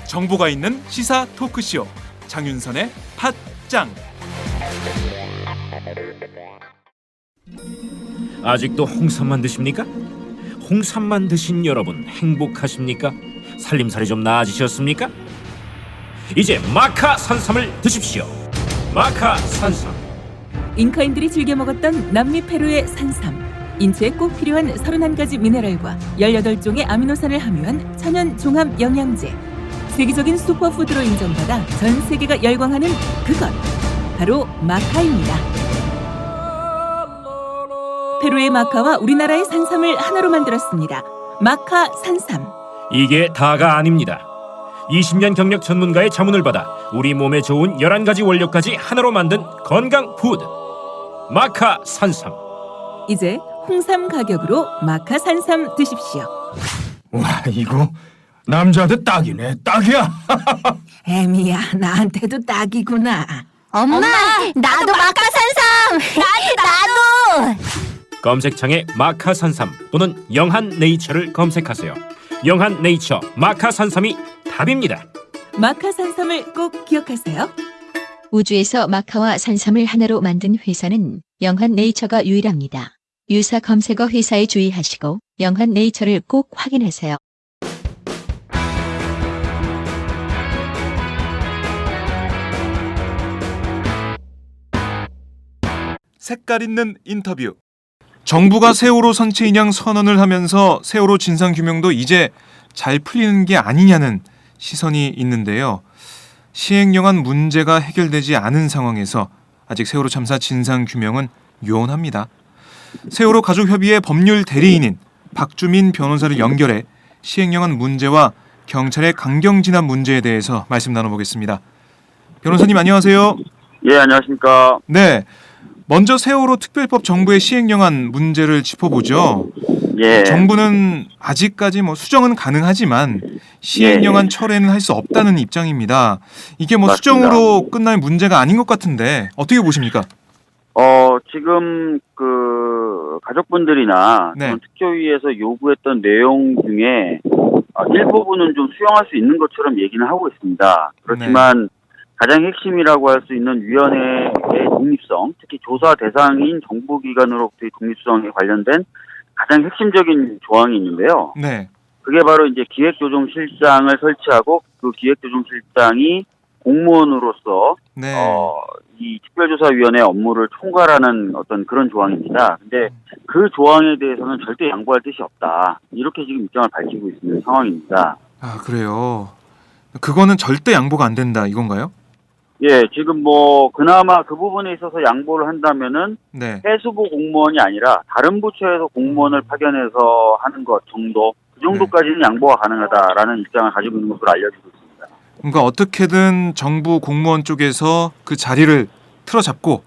정보가 있는 시사 토크쇼 장윤선의 팟짱. 아직도 홍삼만 드십니까? 홍삼만 드신 여러분 행복하십니까? 살림살이 좀 나아지셨습니까? 이제 마카 산삼을 드십시오. 마카 산삼. 잉카인들이 즐겨 먹었던 남미 페루의 산삼. 인체에 꼭 필요한 31가지 미네랄과 18종의 아미노산을 함유한 천연 종합 영양제. 세계적인 슈퍼푸드로 인정받아 전 세계가 열광하는 그것 바로 마카입니다. 페루의 마카와 우리나라의 산삼을 하나로 만들었습니다. 마카 산삼. 이게 다가 아닙니다. 20년 경력 전문가의 자문을 받아 우리 몸에 좋은 11가지 원료까지 하나로 만든 건강 푸드 마카 산삼. 이제 홍삼 가격으로 마카 산삼 드십시오. 와, 이거 남자한테 딱이네. 딱이야. 애미야, 나한테도 딱이구나. 엄마, 나도 마카산삼. 나도. 검색창에 마카 산삼 또는 영한 네이처를 검색하세요. 영한 네이처 마카 산삼이 답입니다. 마카 산삼을 꼭 기억하세요. 우주에서 마카와 산삼을 하나로 만든 회사는 영한 네이처가 유일합니다. 유사 검색어 회사에 주의하시고 영한 네이처를 꼭 확인하세요. 색깔 있는 인터뷰. 정부가 세월호 선체 인양 선언을 하면서 세월호 진상규명도 이제 잘 풀리는 게 아니냐는 시선이 있는데요. 시행령안 문제가 해결되지 않은 상황에서 아직 세월호 참사 진상규명은 요원합니다. 세월호 가족협의회 법률 대리인인 박주민 변호사를 연결해 시행령안 문제와 경찰의 강경진압 문제에 대해서 말씀 나눠보겠습니다. 변호사님 안녕하세요. 예, 안녕하십니까. 네. 먼저 세월호 특별법 정부의 시행령안 문제를 짚어보죠. 예. 정부는 아직까지 수정은 가능하지만 시행령안 철회는 할 수 없다는 입장입니다. 이게 맞습니다. 수정으로 끝날 문제가 아닌 것 같은데 어떻게 보십니까? 지금 가족분들이나 네. 특조위에서 요구했던 내용 중에 일부분은 좀 수용할 수 있는 것처럼 얘기는 하고 있습니다. 그렇지만 가장 핵심이라고 할 수 있는 위원회의 독립성, 특히 조사 대상인 정부기관으로부터의 독립성에 관련된 가장 핵심적인 조항이 있는데요. 네. 그게 바로 이제 기획조정실장을 설치하고 그 기획조정실장이 공무원으로서 네. 이 특별조사위원회 업무를 총괄하는 어떤 그런 조항입니다. 근데 그 조항에 대해서는 절대 양보할 뜻이 없다. 이렇게 지금 입장을 밝히고 있는 상황입니다. 아, 그래요. 그거는 절대 양보가 안 된다 이건가요? 예, 지금 그나마 그 부분에 있어서 양보를 한다면은 네. 해수부 공무원이 아니라 다른 부처에서 공무원을 파견해서 하는 것 정도, 그 정도까지는 양보가 가능하다라는 입장을 가지고 있는 것으로 알려지고 있습니다. 그러니까 어떻게든 정부 공무원 쪽에서 그 자리를 틀어잡고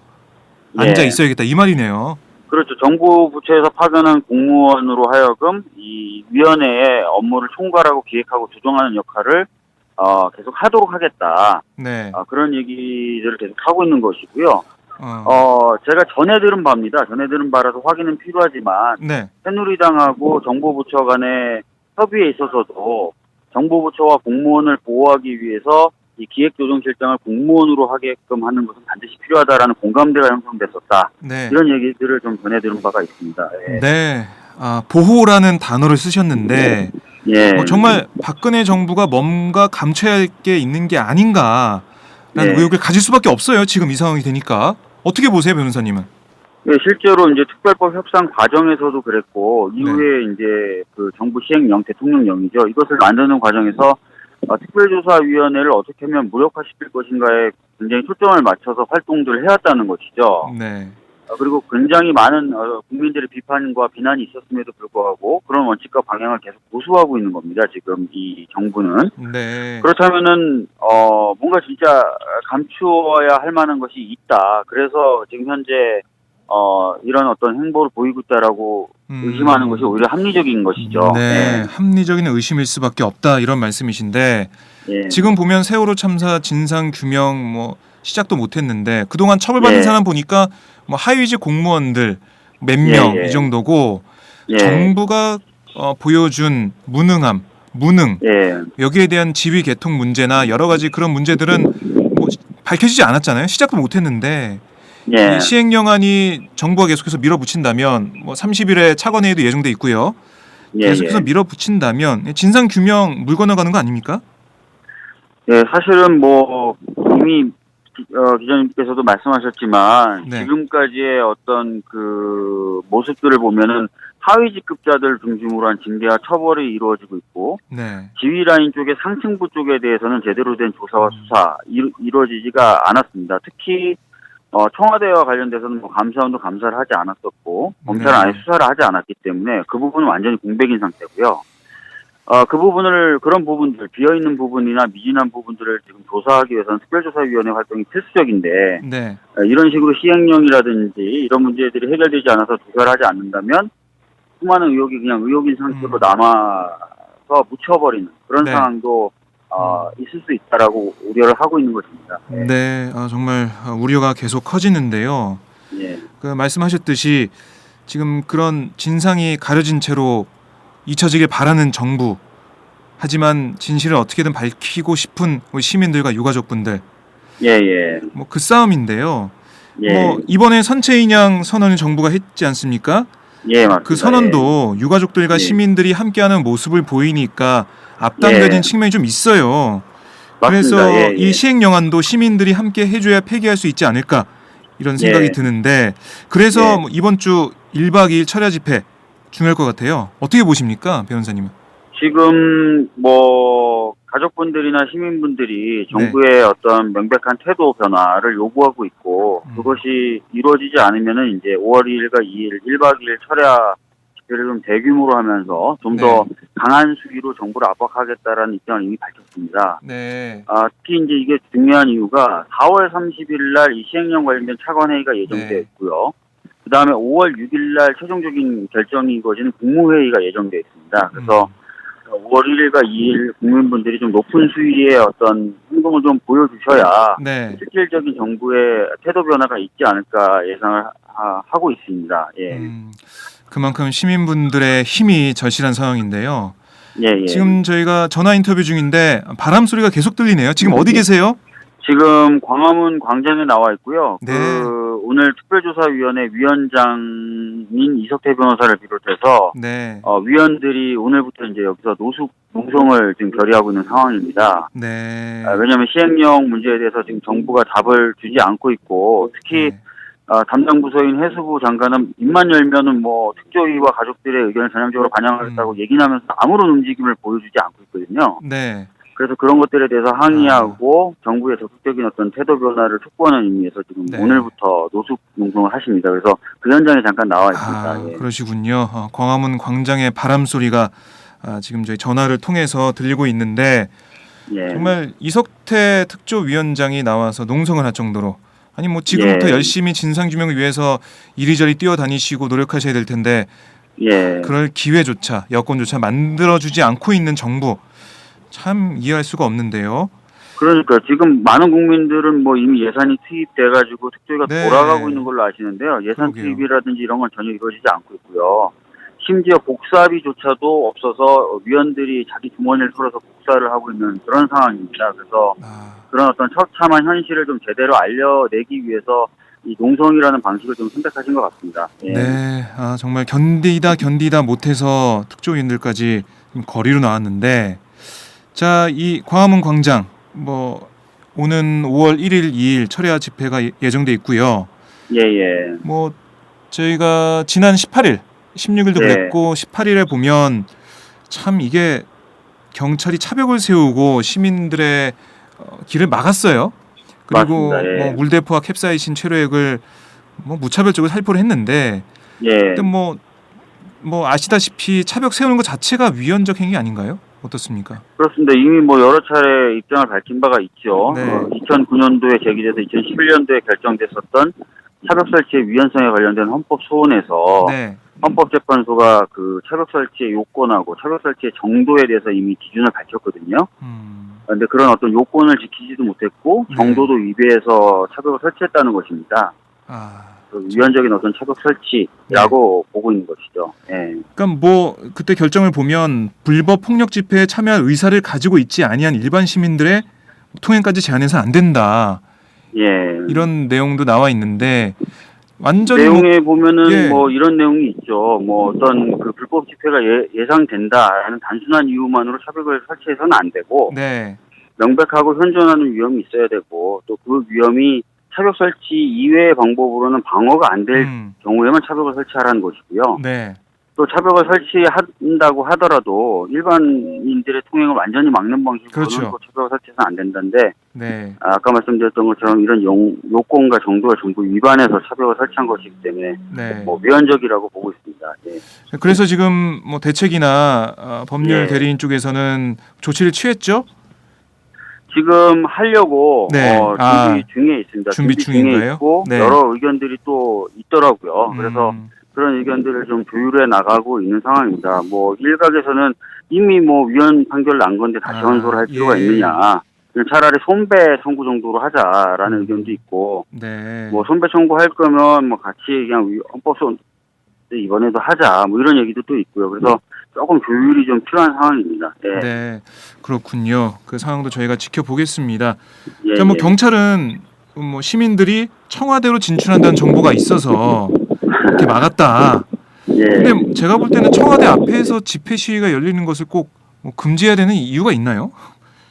앉아 있어야겠다 이 말이네요. 그렇죠. 정부 부처에서 파견한 공무원으로 하여금 이 위원회의 업무를 총괄하고 기획하고 조정하는 역할을 계속 하도록 하겠다. 네. 그런 얘기들을 계속 하고 있는 것이고요. 제가 전해 들은 바입니다. 전해 들은 바라서 확인은 필요하지만 네. 새누리당하고 정보부처 간의 협의에 있어서도 정보부처와 공무원을 보호하기 위해서 이 기획조정실장을 공무원으로 하게끔 하는 것은 반드시 필요하다라는 공감대가 형성됐었다. 네. 이런 얘기들을 좀 전해 들은 바가 있습니다. 예. 네. 보호라는 단어를 쓰셨는데 예. 정말 박근혜 정부가 뭔가 감춰야 할 게 있는 게 아닌가라는 의혹을 가질 수밖에 없어요. 지금 이 상황이 되니까. 어떻게 보세요, 변호사님은? 예, 실제로 이제 특별법 협상 과정에서도 그랬고 이후에 이제 그 정부 시행령, 대통령령이죠. 이것을 만드는 과정에서 특별조사위원회를 어떻게 하면 무력화시킬 것인가에 굉장히 초점을 맞춰서 활동들을 해왔다는 것이죠. 네. 그리고 굉장히 많은 국민들의 비판과 비난이 있었음에도 불구하고 그런 원칙과 방향을 계속 고수하고 있는 겁니다. 지금 이 정부는. 네. 그렇다면은 뭔가 진짜 감추어야 할 만한 것이 있다. 그래서 지금 현재 이런 어떤 행보를 보이고 있다라고 의심하는 것이 오히려 합리적인 것이죠. 네, 합리적인 의심일 수밖에 없다 이런 말씀이신데 예. 지금 보면 세월호 참사 진상 규명 뭐 시작도 못했는데 그동안 처벌받은 예. 사람 보니까 뭐 하위직 공무원들 몇 명 예, 예. 이 정도고 예. 정부가 보여준 무능함, 무능 예. 여기에 대한 지위 개통 문제나 여러 가지 그런 문제들은 뭐 밝혀지지 않았잖아요. 시작도 못했는데 예. 이 시행령안이 정부가 계속해서 밀어붙인다면 뭐 30일에 차관회의도 예정돼 있고요. 예. 계속해서 밀어붙인다면 진상 규명 물 건너가는 거 아닙니까? 예, 사실은 뭐 이미 기자님께서도 말씀하셨지만 네. 지금까지의 어떤 그 모습들을 보면은 하위 직급자들 중심으로 한 징계와 처벌이 이루어지고 있고 네. 지휘 라인 쪽의 상층부 쪽에 대해서는 제대로 된 조사와 수사 이루어지지가 않았습니다. 특히 청와대와 관련돼서는 뭐 감사원도 감사를 하지 않았었고 검찰은 아예 수사를 하지 않았기 때문에 그 부분은 완전히 공백인 상태고요. 그런 부분들, 비어있는 부분이나 미진한 부분들을 지금 조사하기 위해서는 특별조사위원회 활동이 필수적인데, 네. 이런 식으로 시행령이라든지 이런 문제들이 해결되지 않아서 조사를 하지 않는다면, 수많은 의혹이 그냥 의혹인 상태로 남아서 묻혀버리는 그런 네. 상황도, 있을 수 있다라고 우려를 하고 있는 것입니다. 네. 정말 우려가 계속 커지는데요. 예. 그 말씀하셨듯이 지금 그런 진상이 가려진 채로 잊혀지길 바라는 정부 하지만 진실을 어떻게든 밝히고 싶은 우리 시민들과 유가족분들 예. 뭐 그 싸움인데요. 예. 뭐 이번에 선체 인양 선언을 정부가 했지 않습니까? 예, 맞습니다. 그 선언도 유가족들과 예. 시민들이 함께하는 모습을 보이니까 앞당겨진 예. 측면이 좀 있어요. 맞습니다. 그래서 예. 이 시행령안도 시민들이 함께 해줘야 폐기할 수 있지 않을까 이런 생각이 예. 드는데 그래서 예. 뭐 이번 주 1박 2일 철야 집회 중요할 것 같아요. 어떻게 보십니까, 변호사님은? 지금 뭐 가족분들이나 시민분들이 정부의 어떤 명백한 태도 변화를 요구하고 있고 그것이 이루어지지 않으면은 이제 5월 2일과 2일 1박 2일 철야 집회를 좀 대규모로 하면서 좀 더 네. 강한 수위로 정부를 압박하겠다라는 입장을 이미 밝혔습니다. 네. 특히 이제 이게 중요한 이유가 4월 30일 날 이 시행령 관련된 차관회의가 예정되어 네. 있고요. 그 다음에 5월 6일 날 최종적인 결정이 이루어지는 국무회의가 예정되어 있습니다. 그래서 5월 1일과 2일 국민분들이 좀 높은 수위의 어떤 행동을 좀 보여주셔야 네. 실질적인 정부의 태도 변화가 있지 않을까 예상을 하고 있습니다. 예. 그만큼 시민분들의 힘이 절실한 상황인데요. 예. 지금 저희가 전화 인터뷰 중인데 바람 소리가 계속 들리네요. 지금 어디 계세요? 지금 광화문 광장에 나와 있고요. 네. 오늘 특별조사위원회 위원장인 이석태 변호사를 비롯해서 네. 위원들이 오늘부터 이제 여기서 농성을 지금 결의하고 있는 상황입니다. 네. 왜냐하면 시행령 문제에 대해서 지금 정부가 답을 주지 않고 있고 특히 네. 담당 부서인 해수부 장관은 입만 열면은 뭐 특조위와 가족들의 의견을 전향적으로 반영하겠다고 얘기는 하면서 아무런 움직임을 보여주지 않고 있거든요. 네. 그래서 그런 것들에 대해서 항의하고 정부의 적극적인 어떤 태도 변화를 촉구하는 의미에서 지금 네. 오늘부터 노숙 농성을 하십니다. 그래서 그 현장에 잠깐 나와 있습니다. 예. 그러시군요. 광화문 광장의 바람 소리가 지금 저희 전화를 통해서 들리고 있는데 예. 정말 이석태 특조위원장이 나와서 농성을 할 정도로 아니 뭐 지금부터 예. 열심히 진상 규명을 위해서 이리저리 뛰어다니시고 노력하셔야 될 텐데 예. 그럴 기회조차 여건조차 만들어주지 않고 있는 정부 참 이해할 수가 없는데요. 그러니까 지금 많은 국민들은 뭐 이미 예산이 투입돼가지고 특조위가 네. 돌아가고 있는 걸로 아시는데요. 예산 그러게요. 투입이라든지 이런 건 전혀 이루어지지 않고 있고요. 심지어 복사비조차도 없어서 위원들이 자기 주머니를 털어서 복사를 하고 있는 그런 상황입니다. 그래서 그런 어떤 처참한 현실을 좀 제대로 알려내기 위해서 이 농성이라는 방식을 좀 선택하신 것 같습니다. 예. 네, 정말 견디다 못해서 특조위원들까지 좀 거리로 나왔는데 자, 이 광화문 광장 뭐 오는 5월 1일, 2일 철야 집회가 예정돼 있고요. 예. 뭐 저희가 지난 18일, 16일도 네. 그랬고 18일에 보면 참 이게 경찰이 차벽을 세우고 시민들의 길을 막았어요. 그리고 맞습니다. 예. 뭐 물대포와 캡사이신 체류액을 뭐 무차별적으로 살포를 했는데 예. 근데 뭐 아시다시피 차벽 세우는 것 자체가 위헌적 행위 아닌가요? 어떻습니까? 그렇습니다. 이미 뭐 여러 차례 입장을 밝힌 바가 있죠. 네. 2009년도에 제기돼서 2011년도에 결정됐었던 차벽 설치의 위헌성에 관련된 헌법 소원에서 네. 헌법재판소가 그 차벽 설치의 요건하고 차벽 설치의 정도에 대해서 이미 기준을 밝혔거든요. 그런데 그런 어떤 요건을 지키지도 못했고 네. 정도도 위배해서 차벽을 설치했다는 것입니다. 그 위헌적인 어떤 차벽 설치라고 보고 있는 것이죠. 예. 그러니까 뭐 그때 결정을 보면 불법 폭력 집회에 참여할 의사를 가지고 있지 아니한 일반 시민들의 통행까지 제한해서 안 된다. 예. 이런 내용도 나와 있는데 완전히 내용에 보면은 예. 뭐 이런 내용이 있죠. 뭐 어떤 그 불법 집회가 예상된다라는 단순한 이유만으로 차벽을 설치해서는 안 되고 네. 명백하고 현존하는 위험이 있어야 되고 또 그 위험이 차벽 설치 이외의 방법으로는 방어가 안 될 경우에만 차벽을 설치하라는 것이고요. 네. 또 차벽을 설치한다고 하더라도 일반인들의 통행을 완전히 막는 방식으로는 그렇죠. 또 차벽을 설치해서는 안 된다는데 네. 아까 말씀드렸던 것처럼 이런 요건과 정도가 전부 위반해서 차벽을 설치한 것이기 때문에 네. 뭐 위헌적이라고 보고 있습니다. 예. 그래서 지금 뭐 대책이나 법률 예. 대리인 쪽에서는 조치를 취했죠? 지금 하려고 네. 준비 중에 있습니다. 준비 중인가요? 있고 네. 여러 의견들이 또 있더라고요. 그래서 그런 의견들을 좀 조율해 나가고 있는 상황입니다. 뭐 일각에서는 이미 뭐 위헌 판결 난 건데 다시 헌소를 할 필요가 예. 있느냐. 차라리 손배 청구 정도로 하자라는 의견도 있고 네. 뭐 손배 청구할 거면 뭐 같이 그냥 헌법소원 이번에도 하자 뭐 이런 얘기도 또 있고요. 그래서 조금 조율이 좀 필요한 상황입니다. 네. 네. 그렇군요. 그 상황도 저희가 지켜보겠습니다. 예, 자, 뭐 예. 경찰은 뭐 시민들이 청와대로 진출한다는 정보가 있어서 이렇게 막았다. 예. 근데 제가 볼 때는 청와대 앞에서 집회 시위가 열리는 것을 꼭뭐 금지해야 되는 이유가 있나요?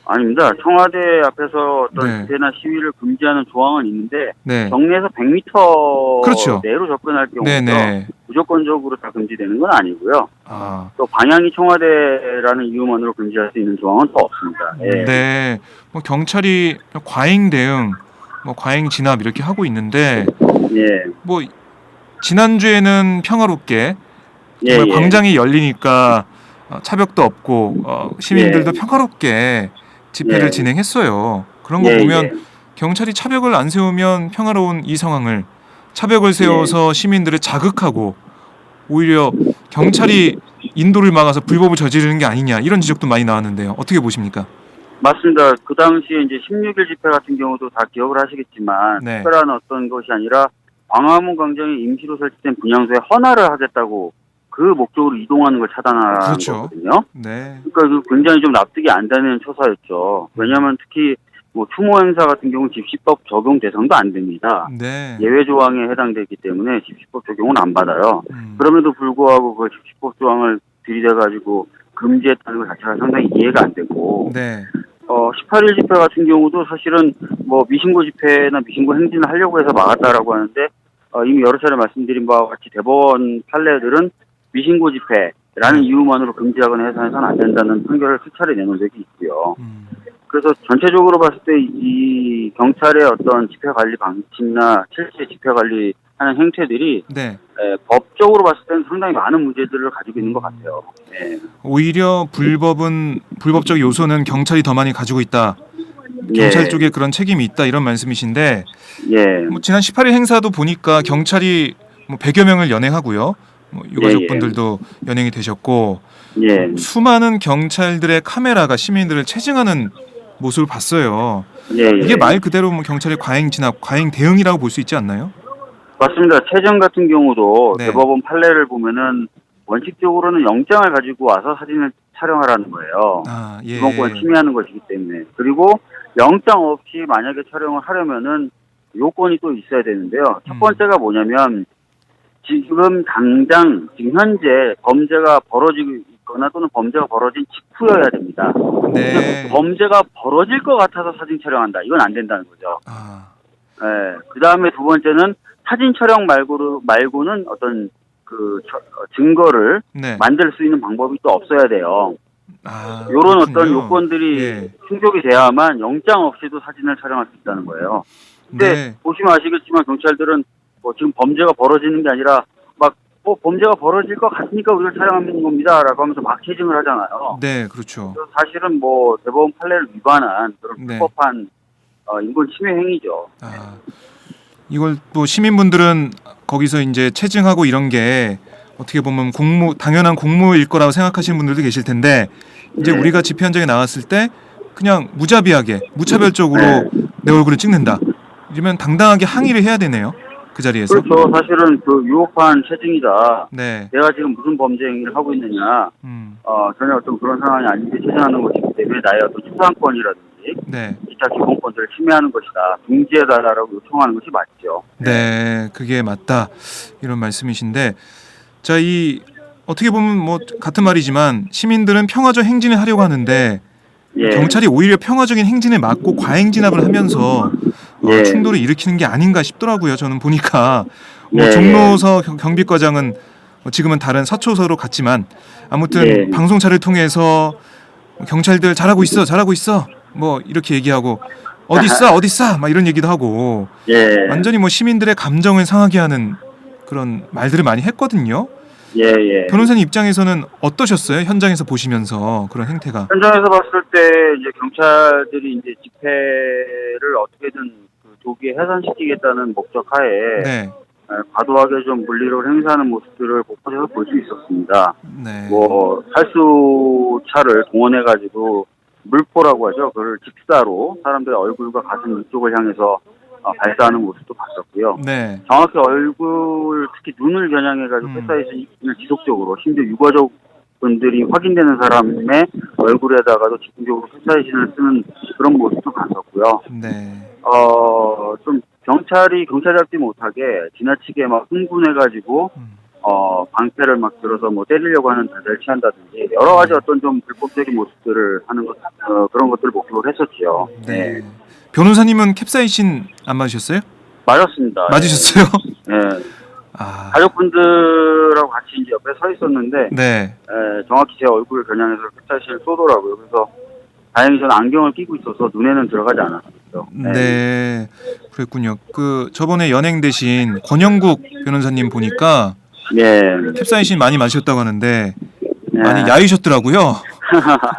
아닙니다. 청와대 앞에서 어떤 네. 집회나 시위를 금지하는 조항은 있는데 네. 정례에서 100m 그렇죠. 내로 접근할 경우도 네네. 무조건적으로 다 금지되는 건 아니고요. 아, 또 방향이 청와대라는 이유만으로 금지할 수 있는 조항은 또 없습니다. 예. 네. 뭐 경찰이 과잉 대응, 뭐 과잉 진압 이렇게 하고 있는데 예. 뭐 지난주에는 평화롭게 예, 정말 예. 광장이 열리니까 차벽도 없고 시민들도 예. 평화롭게 집회를 예. 진행했어요. 그런 거 예, 보면 예. 경찰이 차벽을 안 세우면 평화로운 이 상황을 차벽을 예. 세워서 시민들을 자극하고 오히려 경찰이 인도를 막아서 불법을 저지르는 게 아니냐 이런 지적도 많이 나왔는데요. 어떻게 보십니까? 맞습니다. 그 당시에 이제 16일 집회 같은 경우도 다 기억을 하시겠지만 네. 특별한 어떤 것이 아니라 광화문 광장에 임시로 설치된 분향소에 헌화를 하겠다고 그 목적으로 이동하는 걸 차단하는 그렇죠. 거거든요. 네. 그러니까 그 굉장히 좀 납득이 안 되는 처사였죠. 왜냐하면 특히 뭐 추모 행사 같은 경우 집시법 적용 대상도 안 됩니다. 네. 예외 조항에 해당되기 때문에 집시법 적용은 안 받아요. 음. 그럼에도 불구하고 그 집시법 조항을 들이대가지고 금지했다는 것 자체가 상당히 이해가 안 되고 네. 18일 집회 같은 경우도 사실은 뭐 미신고 집회나 미신고 행진을 하려고 해서 막았다라고 하는데 이미 여러 차례 말씀드린 바와 같이 대법원 판례들은 미신고 집회라는 이유만으로 금지하거나 해서는 안 된다는 판결을 수차례 내놓은 적이 있고요. 그래서 전체적으로 봤을 때 이 경찰의 어떤 집회 관리 방침이나 실제 집회 관리하는 행태들이 네. 법적으로 봤을 때는 상당히 많은 문제들을 가지고 있는 것 같아요. 네. 오히려 불법적 요소는 경찰이 더 많이 가지고 있다. 경찰 예. 쪽에 그런 책임이 있다 이런 말씀이신데 예. 뭐 지난 18일 행사도 보니까 경찰이 뭐 100여 명을 연행하고요. 뭐 유가족분들도 연행이 되셨고 예. 수많은 경찰들의 카메라가 시민들을 체증하는 모습을 봤어요. 예. 이게 말 그대로 뭐 경찰의 과잉 진압, 과잉 대응이라고 볼 수 있지 않나요? 맞습니다. 체증 같은 경우도 네. 대법원 판례를 보면은 원칙적으로는 영장을 가지고 와서 사진을 촬영하라는 거예요. 아, 예. 기본권을 침해하는 것이기 때문에. 그리고 영장 없이 만약에 촬영을 하려면은 요건이 또 있어야 되는데요. 첫 번째가 뭐냐면 지금 당장 지금 현재 범죄가 벌어지고 있거나 또는 범죄가 벌어진 직후여야 됩니다. 네. 범죄가 벌어질 것 같아서 사진 촬영한다. 이건 안 된다는 거죠. 아, 그 다음에 두 번째는 사진 촬영 말고는 어떤 그 증거를 네. 만들 수 있는 방법이 또 없어야 돼요. 아, 이런 어떤 그렇군요. 요건들이 예. 충족이 돼야만 영장 없이도 사진을 촬영할 수 있다는 거예요. 근데 네. 보시면 아시겠지만 경찰들은 뭐 지금 범죄가 벌어지는 게 아니라 막 범죄가 벌어질 것 같으니까 우리가 촬영하는 겁니다라고 하면서 막 체증을 하잖아요. 네, 그렇죠. 그래서 사실은 뭐 대법원 판례를 위반한 그런 네. 불법한 인권 침해 행위죠. 아, 이걸 또 시민분들은 거기서 이제 체증하고 이런 게 어떻게 보면 당연한 공무일 거라고 생각하시는 분들도 계실 텐데 이제 네. 우리가 집회 현장에 나왔을 때 그냥 무자비하게 무차별적으로 네. 내 얼굴을 찍는다. 이러면 당당하게 항의를 해야 되네요. 그 자리에서. 그렇죠. 사실은 그 유혹한 체증이다. 네. 내가 지금 무슨 범죄 행위를 하고 있느냐. 전혀 어떤 그런 상황이 아닌데 체증하는 것이기 때문에 나의 어떤 초상권이라든지 네. 기타 기본권들을 침해하는 것이다. 중지해달라고 요청하는 것이 맞죠. 네, 그게 맞다. 이런 말씀이신데, 자, 이 어떻게 보면 뭐 같은 말이지만 시민들은 평화적 행진을 하려고 하는데 예. 경찰이 오히려 평화적인 행진을 막고 과잉 진압을 하면서 예. 충돌을 일으키는 게 아닌가 싶더라고요. 저는 보니까 뭐 예. 종로서 경비과장은 지금은 다른 서초서로 갔지만 아무튼 예. 방송차를 통해서 경찰들 잘하고 있어 뭐 이렇게 얘기하고 어딨어 막 이런 얘기도 하고 예. 완전히 뭐 시민들의 감정을 상하게 하는 그런 말들을 많이 했거든요. 예. 변호사님 입장에서는 어떠셨어요? 현장에서 보시면서 그런 행태가. 현장에서 봤을 때 이제 경찰들이 이제 집회를 어떻게든 그 조기에 해산시키겠다는 목적하에 네. 과도하게 좀 물리를 행사하는 모습들을 곳곳에서 볼 수 있었습니다. 네. 뭐 활수차를 동원해가지고 물포라고 하죠. 그걸 직사로 사람들의 얼굴과 가슴 이쪽을 향해서 발사하는 모습도 봤었고요. 네. 정확히 얼굴, 특히 눈을 겨냥해가지고 패사이신을 지속적으로, 심지어 유가족 분들이 확인되는 사람의 얼굴에다가도 집중적으로 패사이신을 쓰는 그런 모습도 봤었고요. 네. 좀 경찰이 경찰 잡지 못하게 지나치게 막 흥분해가지고 방패를 막 들어서 뭐 때리려고 하는 자세를 취한다든지 여러 가지 어떤 좀 불법적인 모습들을 하는 것 그런 것들을 목표로 했었지요. 네. 변호사님은 캡사이신 안 맞으셨어요? 맞았습니다. 맞으셨어요? 예. 아. 가족분들하고 같이 이제 옆에 서 있었는데 네. 정확히 제 얼굴을 겨냥해서 캡사이신을 쏘더라고요. 그래서 다행히 저는 안경을 끼고 있어서 눈에는 들어가지 않았었죠. 네. 그랬군요. 그 저번에 연행되신 권영국 변호사님 보니까 예. 캡사이신 많이 마셨다고 하는데 예. 많이 야위셨더라고요.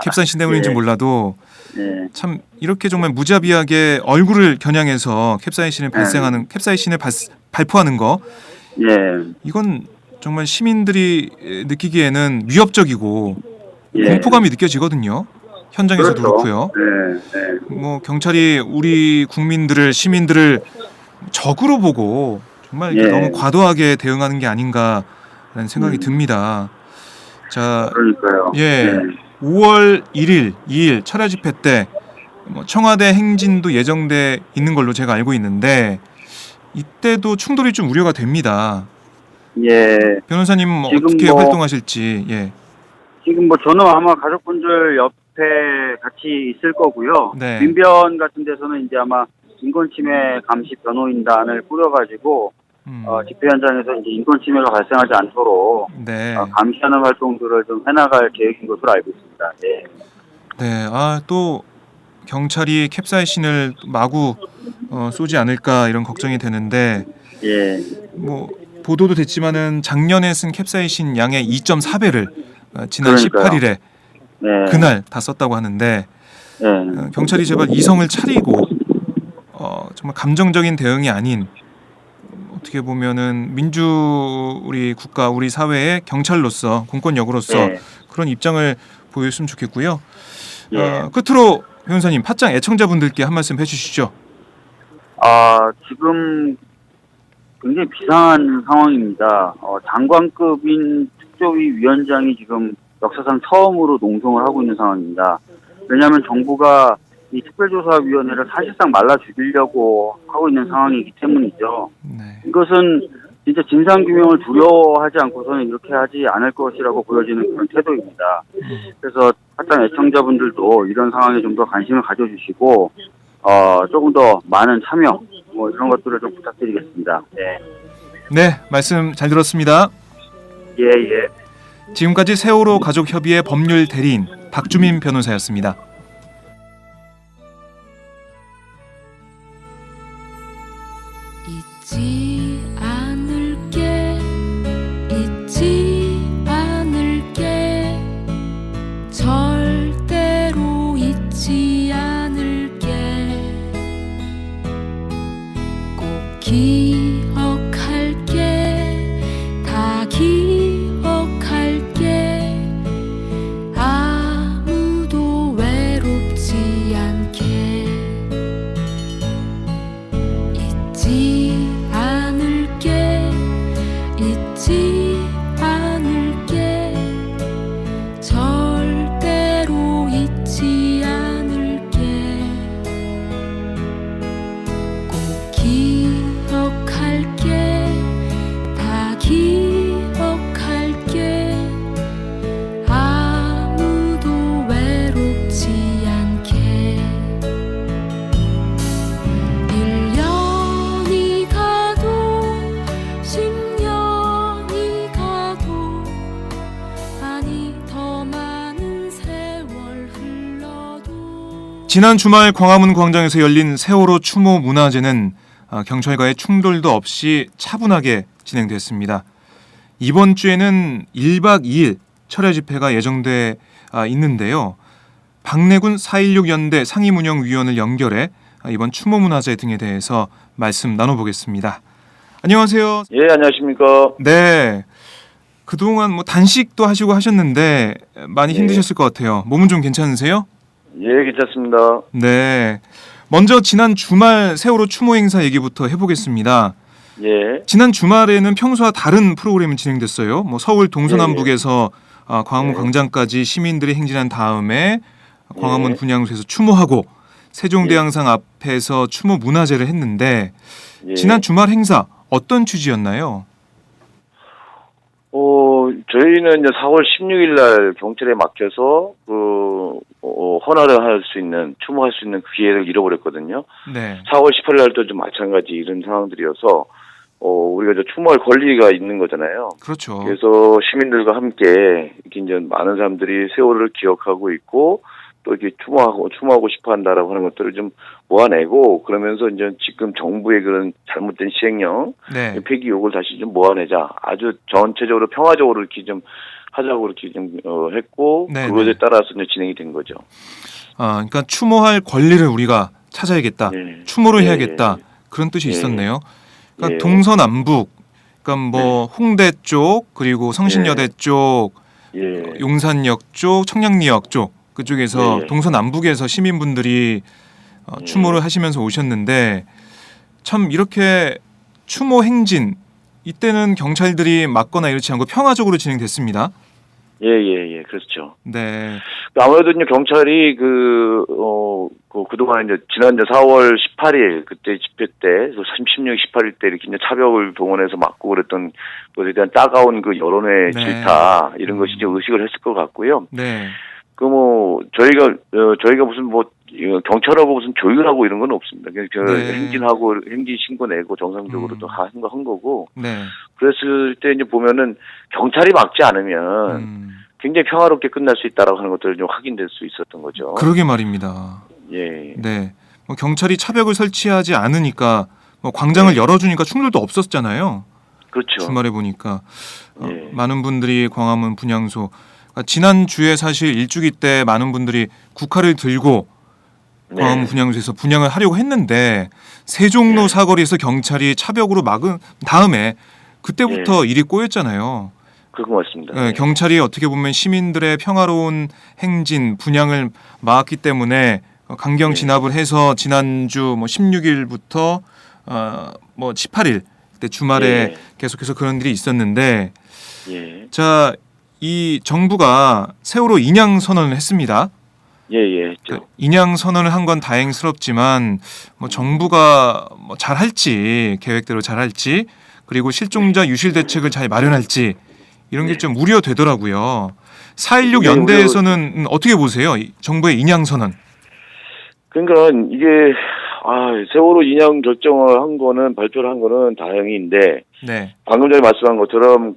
캡사이신 때문인지 예. 몰라도 예. 참 이렇게 정말 무자비하게 얼굴을 겨냥해서 캡사이신을 발포하는 거 예. 이건 정말 시민들이 느끼기에는 위협적이고 예. 공포감이 느껴지거든요. 현장에서도 그렇죠. 그렇고요. 네. 뭐 경찰이 우리 국민들을 시민들을 적으로 보고 정말 이렇게 예. 너무 과도하게 대응하는 게 아닌가라는 생각이 듭니다. 자, 그러니까요. 예. 네. 5월 1일, 2일 철야 집회 때 뭐 청와대 행진도 예정돼 있는 걸로 제가 알고 있는데 이때도 충돌이 좀 우려가 됩니다. 예. 변호사님 지금 어떻게 뭐- 활동하실지. 예. 지금 뭐 저는 아마 가족분들 옆에 같이 있을 거고요. 네. 민변 같은 데서는 이제 아마 인권침해 감시 변호인단을 꾸려가지고 집회 현장에서 이제 인권침해가 발생하지 않도록 네. 감시하는 활동들을 좀 해나갈 계획인 것으로 알고 있습니다. 네. 네. 아, 또 경찰이 캡사이신을 마구 쏘지 않을까 이런 걱정이 되는데 예. 뭐 보도도 됐지만은 작년에 쓴 캡사이신 양의 2.4배를 지난 그러니까요. 18일에 네. 그날 다 썼다고 하는데 네. 경찰이 제발 이성을 차리고 정말 감정적인 대응이 아닌 어떻게 보면은 우리 국가 우리 사회의 경찰로서 공권력으로서 네. 그런 입장을 보였으면 좋겠고요. 예. 끝으로 변호사님 팟짱 애청자분들께 한 말씀 해주시죠. 지금 굉장히 비상한 상황입니다. 장관급인 특조위 위원장이 지금 역사상 처음으로 농성을 하고 있는 상황입니다. 왜냐하면 정부가 이 특별조사위원회를 사실상 말라 죽이려고 하고 있는 상황이기 때문이죠. 네. 이것은 진짜 진상규명을 두려워하지 않고서는 이렇게 하지 않을 것이라고 보여지는 그런 태도입니다. 그래서 하여튼 애청자분들도 이런 상황에 좀 더 관심을 가져주시고 조금 더 많은 참여 뭐 이런 것들을 좀 부탁드리겠습니다. 네. 네, 말씀 잘 들었습니다. 예. 지금까지 세월호 가족협의회 법률 대리인 박주민 변호사였습니다. 잊지 않을게 잊지 않을게 절대로 잊지 않을게 꼭 기억할게 다 기억할게 잊지 않을게 잊지 않을게 절대로 잊지 않을게 꼭 기억할게 다 기억할게 아무도 외롭지 않게 1년이 가도 10년이 가도 아니 더 많은 세월 흘러도 지난 주말 광화문 광장에서 열린 세월호 추모 문화제는 경찰과의 충돌도 없이 차분하게 진행됐습니다. 이번 주에는 1박 2일 철야 집회가 예정돼 있는데요. 박내군 4.16 연대 상임운영위원을 연결해 이번 추모 문화제 등에 대해서 말씀 나눠보겠습니다. 안녕하세요. 예, 안녕하십니까. 네. 그동안 뭐 단식도 하시고 하셨는데 많이 네. 힘드셨을 것 같아요. 몸은 좀 괜찮으세요? 예, 괜찮습니다. 네. 먼저 지난 주말 세월호 추모 행사 얘기부터 해보겠습니다. 예, 지난 주말에는 평소와 다른 프로그램이 진행됐어요. 뭐 서울 동서남북에서 광화문 네. 광장까지 시민들이 행진한 다음에 광화문 예. 분향소에서 추모하고 세종대왕상 앞에서 추모 문화제를 했는데 예. 지난 주말 행사 어떤 취지였나요? 저희는 이제 4월 16일 날 경찰에 맡겨서 헌화를 할 수 있는, 추모할 수 있는 그 기회를 잃어버렸거든요. 네. 4월 18일 날도 좀 마찬가지 이런 상황들이어서, 우리가 이제 추모할 권리가 있는 거잖아요. 그렇죠. 그래서 시민들과 함께 이렇게 이제 많은 사람들이 세월을 기억하고 있고, 또 이렇게 추모하고 싶어 한다라고 하는 것들을 좀 모아내고, 그러면서 이제 지금 정부의 그런 잘못된 시행령, 네. 폐기 요구를 다시 좀 모아내자. 아주 전체적으로 평화적으로 이렇게 좀 하자고 이렇게 좀 했고, 네, 그것에 네. 따라서 이제 진행이 된 거죠. 그러니까 추모할 권리를 우리가 찾아야겠다. 예. 추모를 예, 해야겠다. 예. 그런 뜻이 예. 있었네요. 그러니까 예. 동서남북, 그러니까 뭐 홍대 쪽, 그리고 성신여대 쪽, 예. 용산역 쪽, 청량리역 쪽 그쪽에서 예. 동서남북에서 시민분들이 추모를 하시면서 오셨는데 참 이렇게 추모 행진 이때는 경찰들이 막거나 이렇지 않고 평화적으로 진행됐습니다. 예, 그렇죠. 네, 아무래도 이제 경찰이 그동안 이제 지난 4월 18일 그때 집회 때, 16, 18일 때 이렇게 이제 차벽을 동원해서 막고 그랬던 것에 대한 따가운 그 여론의 네. 질타 이런 것이 이제 의식을 했을 것 같고요. 네, 저희가 무슨 경찰하고 무슨 조율하고 이런 건 없습니다. 그냥 네. 행진 신고 내고 정상적으로 또 한 거고. 네, 그랬을 때 이제 보면은 경찰이 막지 않으면 굉장히 평화롭게 끝날 수 있다라고 하는 것들을 좀 확인될 수 있었던 거죠. 그러게 말입니다. 예. 네, 뭐 경찰이 차벽을 설치하지 않으니까 뭐 광장을 네. 열어주니까 충돌도 없었잖아요. 그렇죠. 주말에 보니까 예. 많은 분들이 광화문 분향소 지난 주에 사실 일주기 때 많은 분들이 국화를 들고 네. 광화문 분향소에서 분향을 하려고 했는데 세종로 네. 사거리에서 경찰이 차벽으로 막은 다음에 그때부터 일이 꼬였잖아요. 그거 맞습니다. 네, 예. 경찰이 어떻게 보면 시민들의 평화로운 행진 분향을 막았기 때문에 강경 진압을 해서 지난주 뭐 16일부터 뭐 18일 그때 주말에 예. 계속해서 그런 일이 있었는데 예. 자, 이 정부가 세월호 인양 선언을 했습니다. 예, 했죠. 인양 선언을 한 건 다행스럽지만 뭐 정부가 뭐 잘할지 계획대로 잘할지 그리고 실종자 유실 대책을 잘 마련할지 이런 게 좀 우려되더라고요. 4.16 네, 연대에서는 어떻게 보세요? 이 정부의 인양 선언. 그러니까 이게 세월호 인양 결정을 한 거는 발표를 한 거는 다행인데 네. 방금 전에 말씀한 것처럼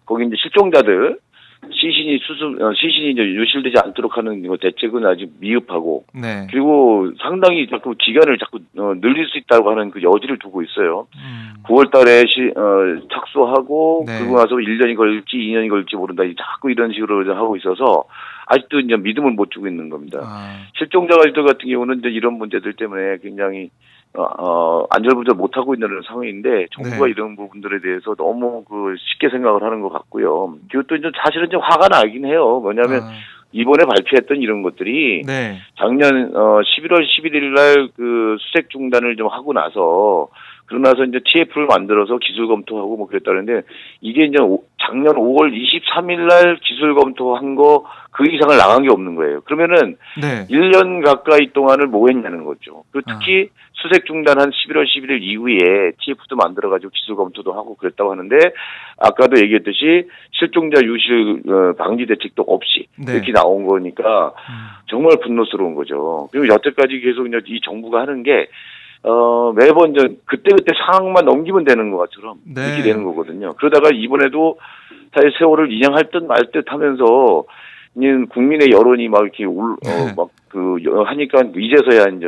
거기 이제 실종자들 시신이 이제 유실되지 않도록 하는 대책은 아직 미흡하고 네. 그리고 상당히 자꾸 기간을 자꾸 늘릴 수 있다고 하는 그 여지를 두고 있어요. 음. 9월 달에 착수하고 네. 그러고 나서 1년이 걸릴지 2년이 걸릴지 모른다. 자꾸 이런 식으로 하고 있어서 아직도 이제 믿음을 못 주고 있는 겁니다. 실종자들 같은 경우는 이제 이런 문제들 때문에 굉장히 안절부절 못하고 있는 상황인데 정부가 네. 이런 부분들에 대해서 너무 쉽게 생각을 하는 것 같고요. 그리고 또 이제 사실은 좀 화가 나긴 해요. 뭐냐면 이번에 발표했던 이런 것들이 네. 작년 11월 11일 날 그 수색 중단을 좀 하고 나서 그러고 나서 이제 TF를 만들어서 기술 검토하고 뭐 그랬다는데 이게 이제 작년 5월 23일 날 기술 검토한 거 그 이상을 나간 게 없는 거예요. 그러면은 네. 1년 가까이 동안을 뭐 했냐는 거죠. 그리고 특히 수색 중단 한 11월 11일 이후에 TF도 만들어가지고 기술 검토도 하고 그랬다고 하는데 아까도 얘기했듯이 실종자 유실 방지 대책도 없이 네. 이렇게 나온 거니까 정말 분노스러운 거죠. 그리고 여태까지 계속 이제 이 정부가 하는 게 매번 이제 그때그때 상황만 넘기면 되는 것처럼 네. 이렇게 되는 거거든요. 그러다가 이번에도 사실 세월을 인양할 듯 말 듯 하면서 국민의 여론이 막 이렇게 하니까 이제서야 이제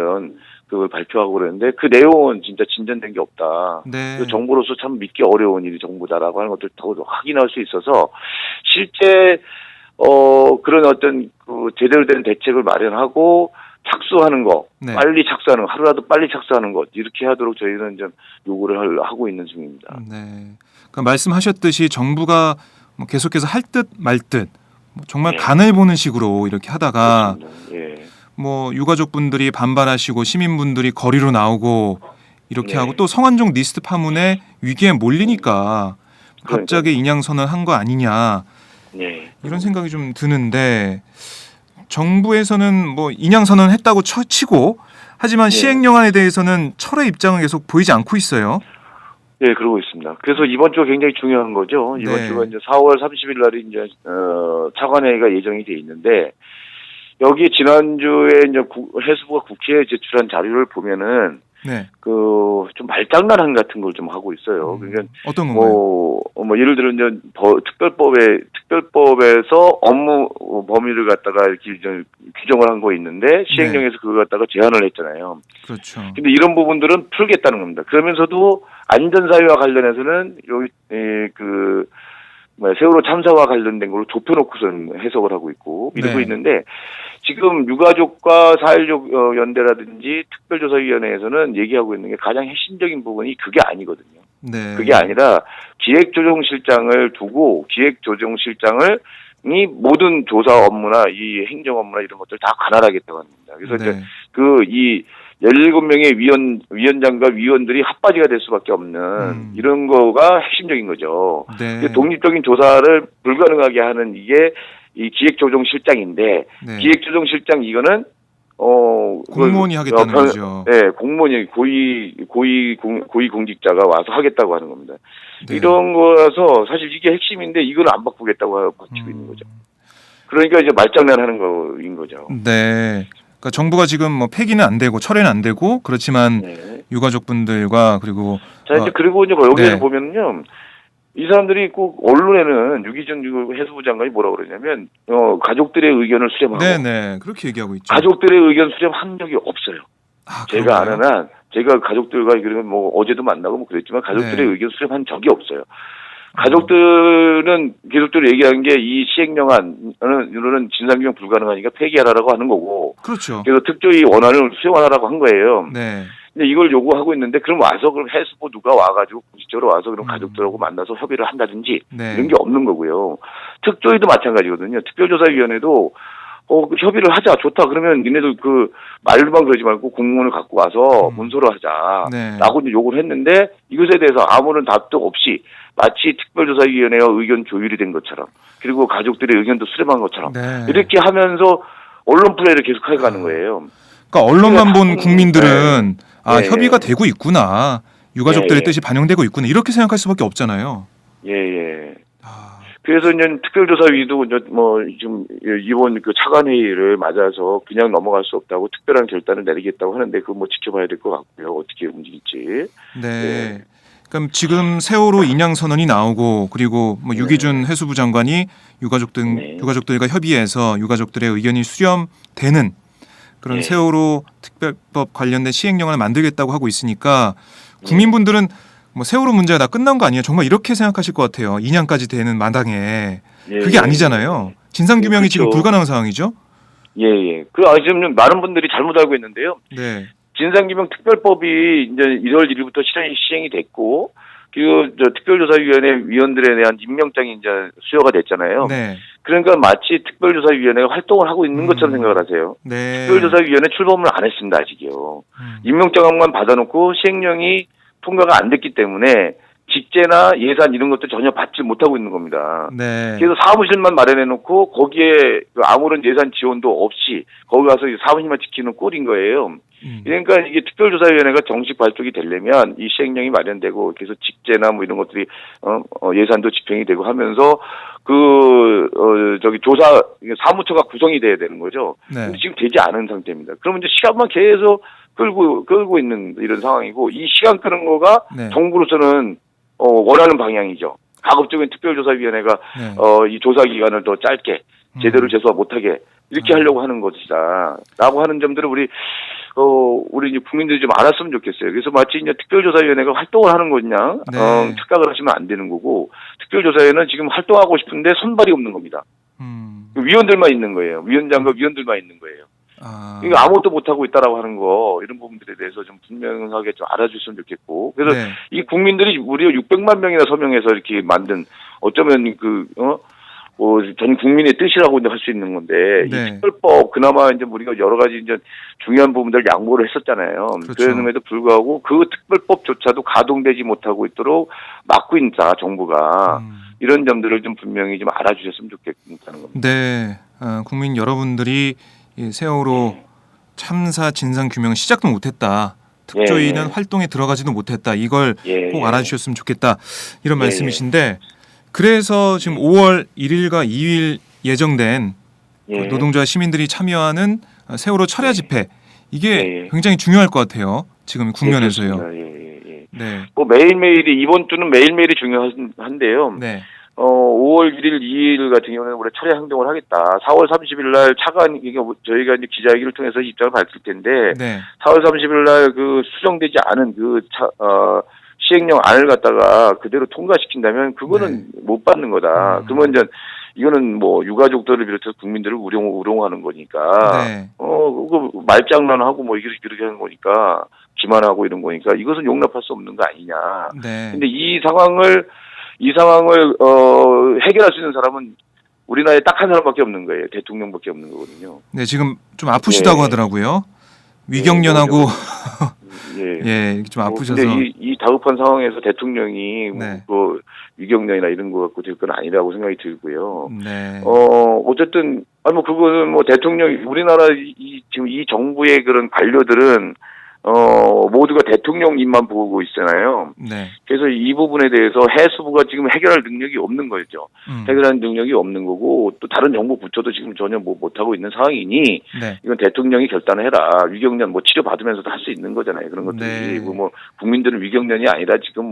그걸 발표하고 그랬는데 그 내용은 진짜 진전된 게 없다. 네. 그 정부로서 참 믿기 어려운 일이 정부다라고 하는 것들 더 확인할 수 있어서 실제 그런 어떤 그 제대로 된 대책을 마련하고 착수하는 거, 네. 빨리 착수하는 거, 하루라도 빨리 착수하는 것 이렇게 하도록 저희는 좀 요구를 하고 있는 중입니다. 네. 그러니까 말씀하셨듯이 정부가 뭐 계속해서 할 듯 말 듯 정말 네. 간을 보는 식으로 이렇게 하다가 그렇습니다. 예. 뭐 유가족분들이 반발하시고 시민분들이 거리로 나오고 이렇게 네. 하고 또 성완종 리스트 파문에 위기에 몰리니까 갑자기 인양 선언한 거 아니냐 네. 이런 생각이 좀 드는데 정부에서는 뭐 인양 선언했다고 치고 하지만 네. 시행령안에 대해서는 철회 입장을 계속 보이지 않고 있어요. 네, 그러고 있습니다. 그래서 이번 주가 굉장히 중요한 거죠. 이번 네. 주가 이제 4월 30일 날이 이제 차관회의가 예정이 돼 있는데 여기 지난주에 이제 해수부가 국회에 제출한 자료를 보면은 네. 그 좀 말장난 같은 걸 좀 하고 있어요. 그러니까 어떤 건가요? 뭐 예를 들어 이제 특별법에서 업무 범위를 갖다가 이렇게 이제 규정을 한 거 있는데 시행령에서 그걸 갖다가 제한을 했잖아요. 그렇죠. 근데 이런 부분들은 풀겠다는 겁니다. 그러면서도 안전사회와 관련해서는 여기 세월호 참사와 관련된 걸로 좁혀놓고선 해석을 하고 있고 이러고 네. 있는데 지금 유가족과 4.16 연대라든지 특별조사위원회에서는 얘기하고 있는 게 가장 핵심적인 부분이 그게 아니거든요. 네. 그게 아니라 기획조정실장을 두고 기획조정실장이 모든 조사 업무나 이 행정 업무나 이런 것들 다 관할하겠다고 합니다. 그래서 네. 이제 이 17명의 위원장과 위원들이 핫바지가 될 수밖에 없는 이런 거가 핵심적인 거죠. 네. 독립적인 조사를 불가능하게 하는 이게 이 기획조정실장인데 네. 기획조정실장 이거는 공무원이 하겠다는 거죠. 네, 공무원이 고위 공직자가 와서 하겠다고 하는 겁니다. 네. 이런 거라서 사실 이게 핵심인데 이걸 안 바꾸겠다고 바치고 있는 거죠. 그러니까 이제 말장난하는 거인 거죠. 네. 그러니까 정부가 지금 뭐 폐기는 안 되고 철회는 안 되고 그렇지만 네. 유가족분들과 그리고 자 이제 그리고 이제 여기에서 네. 보면요. 이 사람들이 꼭 언론에는 유기준 해수부 장관이 뭐라고 그러냐면 가족들의 의견을 수렴하고 네네 그렇게 얘기하고 있죠. 가족들의 의견 수렴한 적이 없어요. 제가 그런가요? 아는 한 제가 가족들과 그러면 뭐 어제도 만나고 뭐 그랬지만 가족들의 네. 의견 수렴한 적이 없어요. 가족들은 계속적으로 얘기하는 게 이 시행령안은 진상규명 불가능하니까 폐기하라고 하는 거고 그렇죠. 그래서 특조위 원안을 수용하라고 한 거예요. 네. 근데 이걸 요구하고 있는데 그럼 와서 그럼 해수부 누가 와가지고 공식적으로 와서 그럼 가족들하고 만나서 협의를 한다든지 네. 이런 게 없는 거고요. 특조위도 마찬가지거든요. 특별조사위원회도 협의를 하자 좋다 그러면 니네들 그 말로만 그러지 말고 공무원을 갖고 와서 문서로 하자 네. 라고 이제 요구를 했는데 이것에 대해서 아무런 답도 없이 마치 특별조사위원회와 의견 조율이 된 것처럼 그리고 가족들의 의견도 수렴한 것처럼 네. 이렇게 하면서 언론 플레이를 계속 해가는 거예요. 그러니까 언론만 본 국민들은 네. 협의가 되고 있구나. 유가족들의 네. 뜻이 반영되고 있구나. 이렇게 생각할 수밖에 없잖아요. 예. 그래서 이제 특별조사위도 이제 뭐 지금 이번 그 차관회의를 맞아서 그냥 넘어갈 수 없다고 특별한 결단을 내리겠다고 하는데 그거 뭐 지켜봐야 될 것 같고요. 어떻게 움직일지. 네. 그럼 지금 세월호 인양 선언이 나오고 그리고 뭐 유기준 해수부 장관이 유가족들과 협의해서 유가족들의 의견이 수렴되는 그런 세월호 특별법 관련된 시행령을 만들겠다고 하고 있으니까 국민분들은 뭐 세월호 문제가 다 끝난 거 아니에요? 정말 이렇게 생각하실 것 같아요. 2년까지 되는 마당에 그게 아니잖아요. 진상 규명이 지금 불가능한 상황이죠. 예. 지금 많은 분들이 잘못 알고 있는데요. 네. 진상규명 특별법이 이제 1월 1일부터 시행이 됐고 특별조사위원회 위원들에 대한 임명장이 이제 수여가 됐잖아요. 네. 그러니까 마치 특별조사위원회가 활동을 하고 있는 것처럼 생각을 하세요. 네. 특별조사위원회 출범을 안 했습니다, 아직요. 임명장만 받아놓고 시행령이 통과가 안 됐기 때문에 직제나 예산 이런 것도 전혀 받지 못하고 있는 겁니다. 네. 그래서 사무실만 마련해놓고 거기에 아무런 예산 지원도 없이 거기 가서 사무실만 지키는 꼴인 거예요. 그러니까 이게 특별조사위원회가 정식 발족이 되려면 이 시행령이 마련되고 그래서 직제나 뭐 이런 것들이 예산도 집행이 되고 하면서 조사 사무처가 구성이 돼야 되는 거죠. 네. 근데 지금 되지 않은 상태입니다. 그러면 이제 시간만 계속 끌고 있는 이런 상황이고 이 시간 끄는 거가 네. 정부로서는 원하는 방향이죠. 가급적인 특별조사위원회가 네. 이 조사 기간을 더 짧게 제대로 재수가 못하게 이렇게 하려고 하는 것이다라고 하는 점들을 우리 이제 국민들이 좀 알았으면 좋겠어요. 그래서 마치 이제 특별조사위원회가 활동을 하는 거냐 네. 착각을 하시면 안 되는 거고 특별조사위원회는 지금 활동하고 싶은데 손발이 없는 겁니다. 위원들만 있는 거예요. 위원장과 위원들만 있는 거예요. 이거 아무것도 못하고 있다라고 하는 거 이런 부분들에 대해서 좀 분명하게 좀 알아주셨으면 좋겠고 그래서 네. 이 국민들이 무려 600만 명이나 서명해서 이렇게 만든 어쩌면 전 국민의 뜻이라고 할 수 있는 건데 네. 이 특별법 그나마 이제 우리가 여러 가지 이제 중요한 부분들 양보를 했었잖아요. 그렇죠. 그럼에도 불구하고 그 특별법조차도 가동되지 못하고 있도록 막고 있다 정부가 이런 점들을 좀 분명히 좀 알아주셨으면 좋겠다는 겁니다. 네. 국민 여러분들이 이 세월호 참사 진상 규명 시작도 못했다. 특조위는 예. 활동에 들어가지도 못했다. 이걸 예. 꼭 알아주셨으면 좋겠다. 이런 예. 말씀이신데 그래서 지금 5월 1일과 2일 예정된 예. 그 노동자와 시민들이 참여하는 세월호 철야 집회 이게 예. 굉장히 중요할 것 같아요. 지금 국면에서요. 예. 네. 뭐 매일매일이 이번 주는 매일매일이 중요한데요. 네. 5월 1일, 2일 같은 경우는 우리 철야 행동을 하겠다. 4월 30일 날 이게 저희가 이제 기자회견을 통해서 입장을 밝힐 텐데 네. 4월 30일 날 수정되지 않은 시행령 안을 갖다가 그대로 통과시킨다면 그거는 못 받는 거다. 그러면 이제 이거는 뭐 유가족들을 비롯해서 국민들을 우롱하는 거니까. 네. 그거 말장난하고 뭐 이렇게 하는 거니까 기만하고 이런 거니까 이것은 용납할 수 없는 거 아니냐. 네. 근데 이 상황을 해결할 수 있는 사람은 우리나라에 딱 한 사람밖에 없는 거예요. 대통령밖에 없는 거거든요. 네, 지금 좀 아프시다고 예. 하더라고요. 위경련하고 예. 좀 아프셔서. 근데 이 다급한 상황에서 대통령이 네. 뭐 위경련이나 이런 거 갖고 될 건 아니라고 생각이 들고요. 네. 어쨌든 그거는 뭐 대통령이 우리나라 지금 이 정부의 그런 관료들은 모두가 대통령 입만 보고 있잖아요. 네. 그래서 이 부분에 대해서 해수부가 지금 해결할 능력이 없는 거죠. 해결할 능력이 없는 거고 또 다른 정부 부처도 지금 전혀 못하고 있는 상황이니 네. 이건 대통령이 결단을 해라. 위경련 치료 받으면서도 할 수 있는 거잖아요. 그런 것들이 네. 뭐 국민들은 위경련이 아니라 지금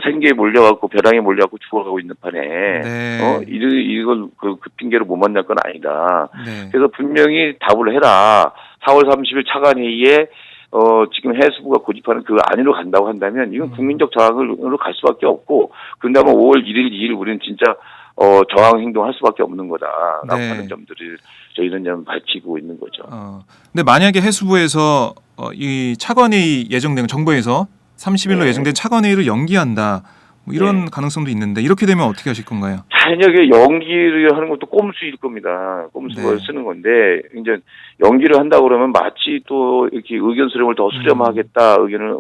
생계에 몰려갖고 벼랑에 몰려갖고 죽어가고 있는 판에 네. 이걸 그 핑계로 못 만날 건 아니다. 네. 그래서 분명히 답을 해라. 4월 30일 차관회의에 지금 해수부가 고집하는 그 안으로 간다고 한다면 이건 국민적 저항으로 갈 수밖에 없고 그런다면 5월 1일, 2일 우리는 진짜 저항 행동할 수밖에 없는 거다라고 네. 하는 점들을 저희는 좀 밝히고 있는 거죠. 근데 만약에 해수부에서 이 차관회의 예정된 정부에서 30일로 네. 예정된 차관회의를 연기한다. 뭐 이런 가능성도 있는데 이렇게 되면 어떻게 하실 건가요? 만약에 연기를 하는 것도 꼼수일 겁니다. 꼼수를 네. 쓰는 건데 이제 연기를 한다 그러면 마치 또 이렇게 의견 수렴을 더 수렴하겠다,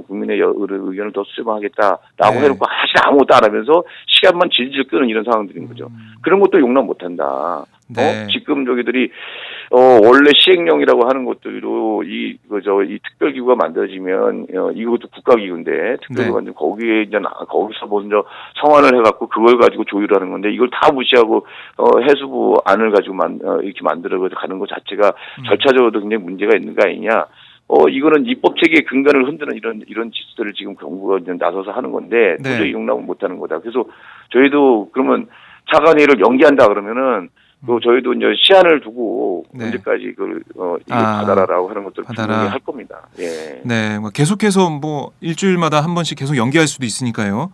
국민의 의견을 더 수렴하겠다라고 네. 해놓고 사실 아무것도 안 하면서 시간만 질질 끄는 이런 상황들인 거죠. 그런 것도 용납 못한다. 네. 지금 저기들이 원래 시행령이라고 하는 것들로 이 특별기구가 만들어지면 이것도 국가기구인데 특별기구가 만들면 거기에 이제 거기서 먼저 성안을 해갖고 그걸 가지고 조율하는 건데 이걸 다 무시하고 해수부 안을 가지고 이렇게 만들어 가는 것 자체가 절차적으로도 굉장히 문제가 있는 거 아니냐. 이거는 입법 체계의 근간을 흔드는 이런 짓들을 지금 정부가 이제 나서서 하는 건데 네. 도저히 용납을 못하는 거다. 그래서 저희도 그러면 차관회의를 연기한다 그러면은 저희도 이제 시한을 두고 네. 언제까지 이걸 받아라라고 하는 것들을 분명히 할 겁니다. 예. 네, 계속해서 일주일마다 한 번씩 계속 연기할 수도 있으니까요.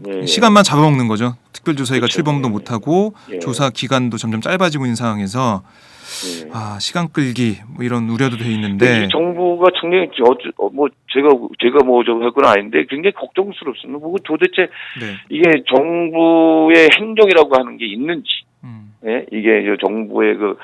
예. 시간만 잡아먹는 거죠. 특별조사위가 그렇죠. 출범도 못하고 예. 조사 기간도 점점 짧아지고 있는 상황에서 예. 시간 끌기 뭐 이런 우려도 돼 이 있는데 정부가 청년 뭐 제가 뭐 저거 할 건 아닌데 굉장히 걱정스럽습니다. 뭐 도대체 네. 이게 정부의 행정이라고 하는 게 있는지, 예? 이게 이제 정부의 그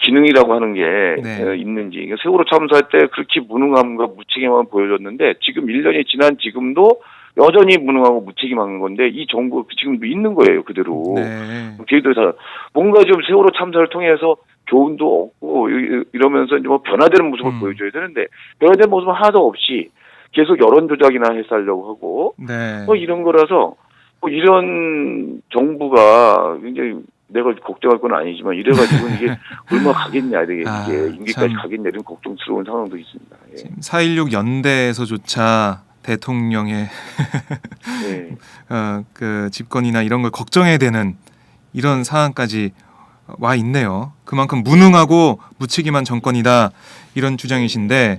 기능이라고 하는 게 네. 있는지. 세월호 참사할 때 그렇게 무능함과 무책임함을 보여줬는데 지금 1년이 지난 지금도 여전히 무능하고 무책임한 건데 이 정부 지금도 있는 거예요, 그대로. 네. 그래서 뭔가 좀 세월호 참사를 통해서 교훈도 얻고 이러면서 이제 뭐 변화되는 모습을 보여줘야 되는데 변화되는 모습은 하나도 없이 계속 여론 조작이나 해살려고 하고 네. 뭐 이런 거라서 뭐 이런 정부가 굉장히 내가 걱정할 건 아니지만 이래가지고 이게 얼마 가겠냐 이게 임기까지 참. 가겠냐 이런 걱정스러운 상황도 있습니다. 예. 4.16 연대에서조차 대통령의 예. 그 집권이나 이런 걸 걱정해야 되는 이런 상황까지 와 있네요. 그만큼 무능하고 무책임한 정권이다 이런 주장이신데,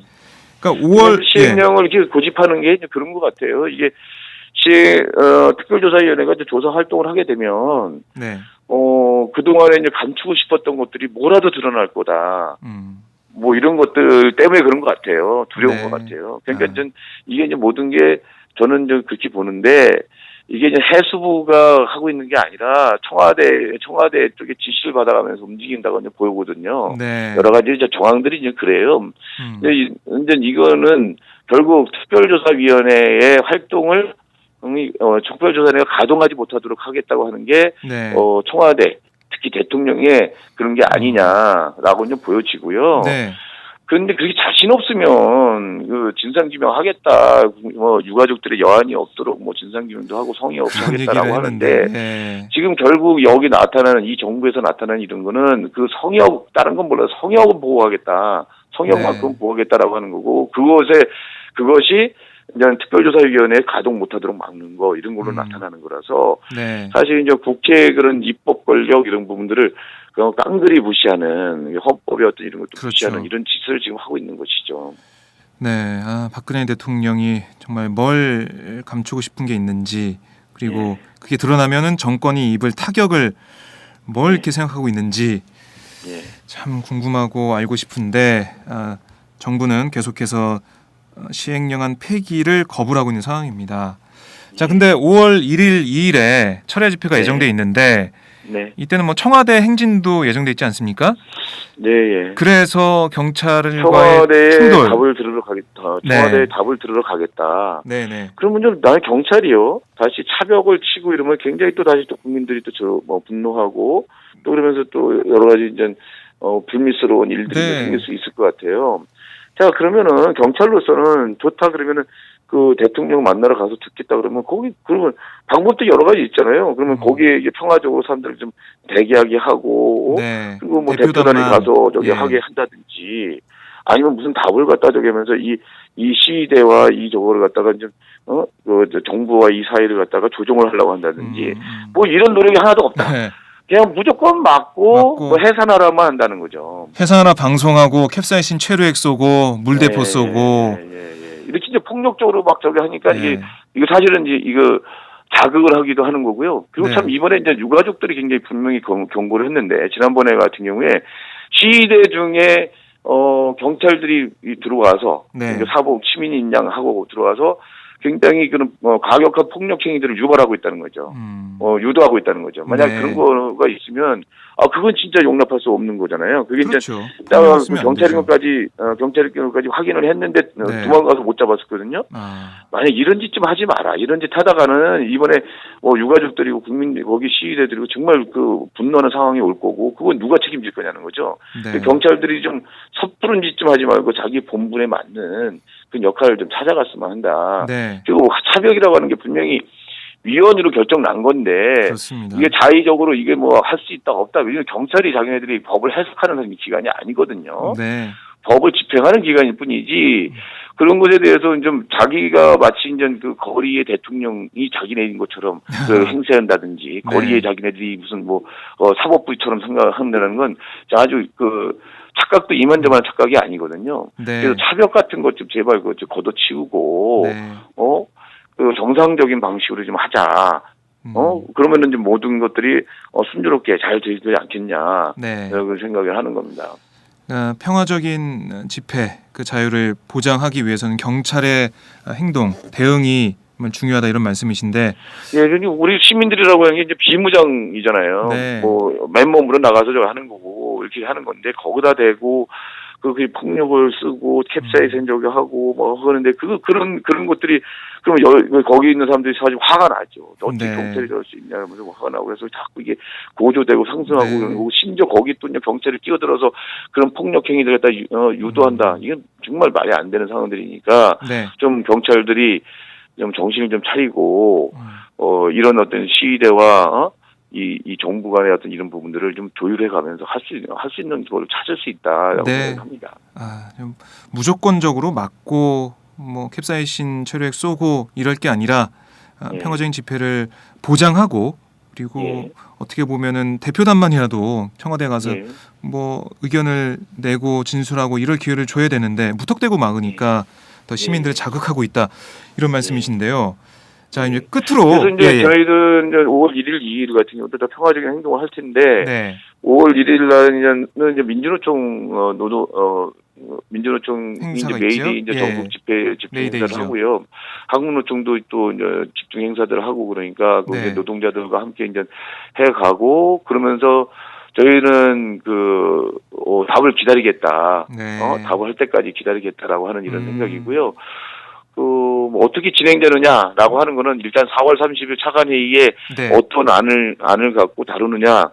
그러니까 5월 시행령을 이렇게 고집하는 게 이제 그런 것 같아요. 이게 특별조사위원회가 이제 조사 활동을 하게 되면 네. 그동안에 이제 감추고 싶었던 것들이 뭐라도 드러날 거다. 뭐 이런 것들 때문에 그런 것 같아요. 두려운 네. 것 같아요. 그러니까 전 이게 이제 모든 게 저는 좀 그렇게 보는데 이게 이제 해수부가 하고 있는 게 아니라 청와대 쪽에 지시를 받아가면서 움직인다고 이제 보이거든요. 네. 여러 가지 이제 정황들이 이제 그래요. 근데 이거는 결국 특별조사위원회의 활동을 특별조사위원회가 가동하지 못하도록 하겠다고 하는 게 네. 청와대 특히 대통령의 그런 게 아니냐라고 좀 보여지고요. 네. 그런데 그렇게 자신 없으면 그 진상규명 하겠다, 뭐 유가족들의 여한이 없도록 뭐 진상규명도 하고 성의 없이 그런 하겠다라고 얘기를 하는데 했는데, 네. 지금 결국 여기 나타나는 이 정부에서 나타나는 이런 거는 그 성역 다른 건 몰라도 성역은 보호하겠다, 성역만큼 네. 보호하겠다라고 하는 거고 그것이 이제 특별조사위원회 가동 못하도록 막는 거 이런 걸로 나타나는 거라서 네. 사실 이제 국회 그런 입법 권력 이런 부분들을 깡그리 무시하는 헌법의 어떤 이런 것도 그렇죠. 무시하는 이런 짓을 지금 하고 있는 것이죠. 네, 박근혜 대통령이 정말 뭘 감추고 싶은 게 있는지, 그리고 그게 드러나면은 정권이 입을 타격을 뭘 이렇게 생각하고 있는지 참 궁금하고 알고 싶은데 정부는 계속해서 시행령안 폐기를 거부하고 있는 상황입니다. 자, 근데 5월 1일, 2일에 철야 집회가 예정돼 있는데 네. 이때는 뭐 청와대 행진도 예정돼 있지 않습니까? 네, 예. 그래서 경찰과의 청와대에 충돌. 답을 들으러 가겠다. 청와대에 답을 들으러 가겠다. 네, 네. 그러면 좀 나는 경찰이요. 다시 차벽을 치고 이러면 굉장히 또 다시 또 국민들이 또 분노하고 또 그러면서 또 여러 가지 이제 불미스러운 일들이 네. 생길 수 있을 것 같아요. 자, 그러면은 경찰로서는 좋다 그러면은 그 대통령 만나러 가서 듣겠다 그러면 그러면 방법도 여러 가지 있잖아요. 그러면 거기에 이제 평화적으로 사람들 좀 대기하게 하고 네. 그리고 뭐 대표단이 가서 하게 한다든지 아니면 무슨 답을 갖다 저기 하면서 이 시위대와 이 저거를 갖다가 좀 정부와 이 사이를 갖다가 조정을 하려고 한다든지 뭐 이런 노력이 하나도 없다. 네. 그냥 무조건 막고 뭐 해산하라만 한다는 거죠. 해산하라 방송하고 캡사이신 최루액 쏘고 물대포 쏘고 이렇게 이제 폭력적으로 막 저기 하니까 이거 사실은 이제 이거 자극을 하기도 하는 거고요. 그리고 참 이번에 이제 유가족들이 굉장히 분명히 경고를 했는데 지난번에 같은 경우에 시위대 중에 경찰들이 들어와서 사복 시민 인양하고 들어와서 굉장히 그런 가격한 폭력 행위들을 유발하고 있다는 거죠. 유도하고 있다는 거죠. 만약 그런 거가 있으면 그건 진짜 용납할 수 없는 거잖아요. 그게 그렇죠. 이제 경찰인까지 확인을 했는데 도망가서 못 잡았었거든요. 만약 이런 짓 좀 하지 마라. 이런 짓 하다가는 이번에 유가족들이고 국민들 거기 시위대들이고 정말 그 분노하는 상황이 올 거고 그건 누가 책임질 거냐는 거죠. 경찰들이 좀 섣부른 짓 좀 하지 말고 자기 본분에 맞는 그 역할을 좀 찾아갔으면 한다. 그리고 차벽이라고 하는 게 분명히 위원으로 결정 난 건데 그렇습니다. 이게 자의적으로 이게 뭐 할 수 있다 없다. 왜냐면 경찰이 자기네들이 법을 해석하는 기관이 아니거든요. 법을 집행하는 기관일 뿐이지 그런 것에 대해서 좀 자기가 마치 이제 그 거리의 대통령이 자기네인 것처럼 그 행세한다든지 거리에 자기네들이 무슨 사법부처럼 생각한다는 건 아주 그 착각도 이만저만 착각이 아니거든요. 그래서 차벽 같은 것 좀 제발 좀 걷어치우고 그 정상적인 방식으로 좀 하자. 그러면은 이제 모든 것들이 순조롭게 잘 되지 않겠냐. 네. 이런 생각을 하는 겁니다. 평화적인 집회 그 자유를 보장하기 위해서는 경찰의 행동, 대응이 중요하다 이런 말씀이신데. 예, 우리 시민들이라고 하는 게 이제 비무장이잖아요. 네. 뭐 맨몸으로 나가서 저 하는 거고 이렇게 하는 건데 거기다 대고 그 폭력을 쓰고 캡사이신 저기하고 뭐 하는데 그런 것들이 그러면 거기 있는 사람들이 사실 화가 나죠. 어떻게 네. 경찰이 저럴 수 있냐 하면서 화가 나고 그래서 자꾸 이게 고조되고 상승하고 네. 그러고 심지어 거기 또 이제 경찰이 끼어들어서 그런 폭력 행위들을 갖다 유도한다. 이건 정말 말이 안 되는 상황들이니까 네. 좀 경찰들이 좀 정신을 좀 차리고 이런 어떤 시위대와 이 정부 간의 어떤 이런 부분들을 좀 조율해 가면서 할 수 있는 걸 찾을 수 있다라고 네. 생각합니다. 좀 무조건적으로 막고 뭐 캡사이신 체류액 쏘고 이럴 게 아니라 예. 평화적인 집회를 보장하고 그리고 예. 어떻게 보면은 대표단만이라도 청와대 가서 예. 뭐 의견을 내고 진술하고 이럴 기회를 줘야 되는데 무턱대고 막으니까 더 시민들을 예. 자극하고 있다 이런 말씀이신데요. 자 이제 끝으로 그래서 이제 예. 저희들 이제 5월 1일, 2일 같은 경우도 다 평화적인 행동을 할 텐데 네. 5월 1일 날은 이제 민주노총 민주노총 행사가 이제 있죠? 메이데이 이제 예. 전국 집회 메이데이죠. 행사를 하고요. 한국노총도 또 이제 집중 행사들을 하고 그러니까 그 네. 이제 노동자들과 함께 이제 해 가고 그러면서 저희는 답을 기다리겠다. 네. 답을 할 때까지 기다리겠다라고 하는 이런 생각이고요. 뭐 어떻게 진행되느냐라고 하는 거는 일단 4월 30일 차관회의에 네. 어떤 안을 갖고 다루느냐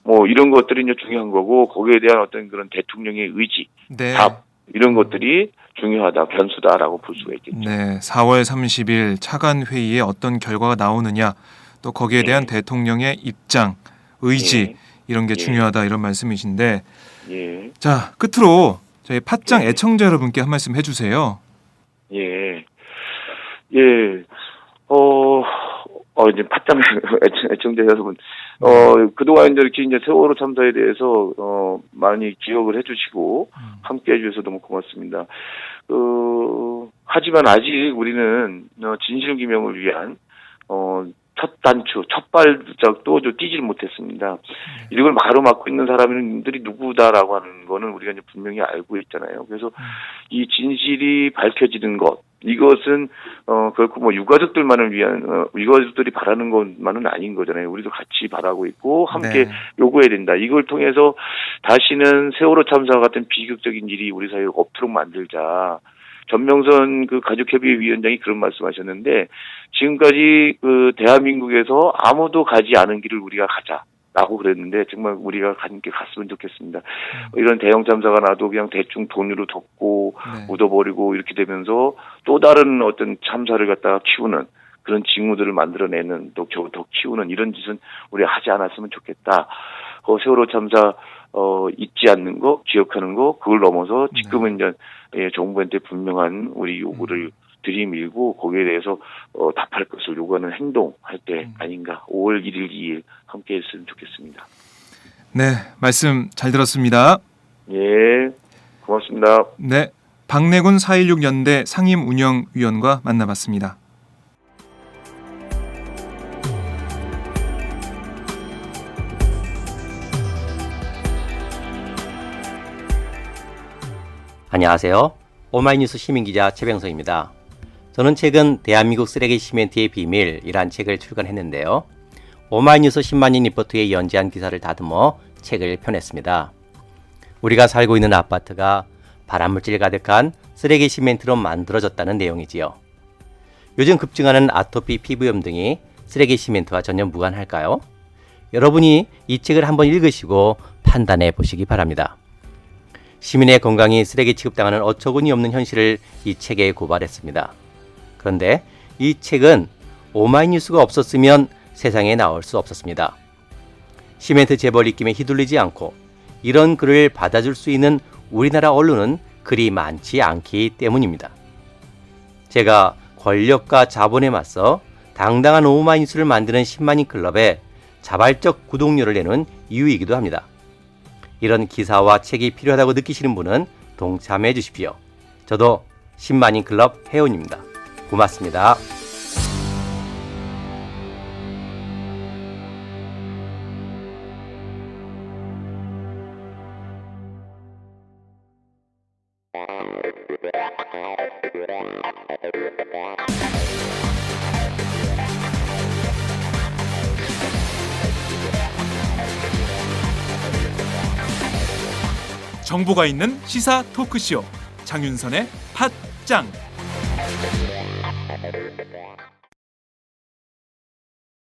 뭐 이런 것들이 이제 중요한 거고 거기에 대한 어떤 그런 대통령의 의지, 네. 답 이런 것들이 중요하다, 변수다라고 볼 수가 있겠죠. 네, 4월 30일 차관 회의에 어떤 결과가 나오느냐, 또 거기에 대한 대통령의 입장, 의지 이런 게 중요하다 이런 말씀이신데, 예, 자 끝으로 저희 팟짱 애청자 여러분께 한 말씀 해주세요. 예, 이제 팟짱 애청자 여러분, 그동안 이렇게 이제 세월호 참사에 대해서 많이 기억을 해주시고 함께 해주셔서 너무 고맙습니다. 하지만 아직 우리는 진실규명을 위한 첫 단추, 첫 발짝도 뛰질 못했습니다. 이걸 가로막고 있는 사람들이 누구다라고 하는 거는 우리가 이제 분명히 알고 있잖아요. 그래서 이 진실이 밝혀지는 것, 이것은 결코 뭐 유가족들만을 위한 유가족들이 바라는 것만은 아닌 거잖아요. 우리도 같이 바라고 있고 함께 요구해야 된다. 이걸 통해서 다시는 세월호 참사 같은 비극적인 일이 우리 사회에 없도록 만들자. 전명선 그 가족협의회 위원장이 그런 말씀하셨는데 지금까지 그 대한민국에서 아무도 가지 않은 길을 우리가 가자라고 그랬는데 정말 우리가 함께 갔으면 좋겠습니다. 이런 대형 참사가 나도 그냥 대충 돈으로 덮고 묻어버리고 이렇게 되면서 또 다른 어떤 참사를 갖다가 키우는 그런 징후들을 만들어내는 또 더 키우는 이런 짓은 우리가 하지 않았으면 좋겠다. 세월호 참사 잊지 않는 거, 기억하는 거, 그걸 넘어서 지금은 이제 정부한테 분명한 우리 요구를 들이밀고 거기에 대해서 답할 것을 요구하는 행동할 때 아닌가. 5월 1일, 2일 함께 했으면 좋겠습니다. 네, 말씀 잘 들었습니다. 예, 고맙습니다. 네, 박래군 4.16 연대 상임운영위원과 만나봤습니다. 안녕하세요. 오마이뉴스 시민기자 최병석입니다. 저는 최근 대한민국 쓰레기 시멘트의 비밀이란 책을 출간했는데요. 오마이뉴스 10만인 리포트에 연재한 기사를 다듬어 책을 펴냈습니다. 우리가 살고 있는 아파트가 발암물질 가득한 쓰레기 시멘트로 만들어졌다는 내용이지요. 요즘 급증하는 아토피, 피부염 등이 쓰레기 시멘트와 전혀 무관할까요? 여러분이 이 책을 한번 읽으시고 판단해 보시기 바랍니다. 시민의 건강이 쓰레기 취급당하는 어처구니 없는 현실을 이 책에 고발했습니다. 그런데 이 책은 오마이뉴스가 없었으면 세상에 나올 수 없었습니다. 시멘트 재벌 입김에 휘둘리지 않고 이런 글을 받아줄 수 있는 우리나라 언론은 그리 많지 않기 때문입니다. 제가 권력과 자본에 맞서 당당한 오마이뉴스를 만드는 10만인 클럽에 자발적 구독료를 내는 이유이기도 합니다. 이런 기사와 책이 필요하다고 느끼시는 분은 동참해 주십시오. 저도 10만인 클럽 회원입니다. 고맙습니다. 정보가 있는 시사 토크쇼 장윤선의 팟짱.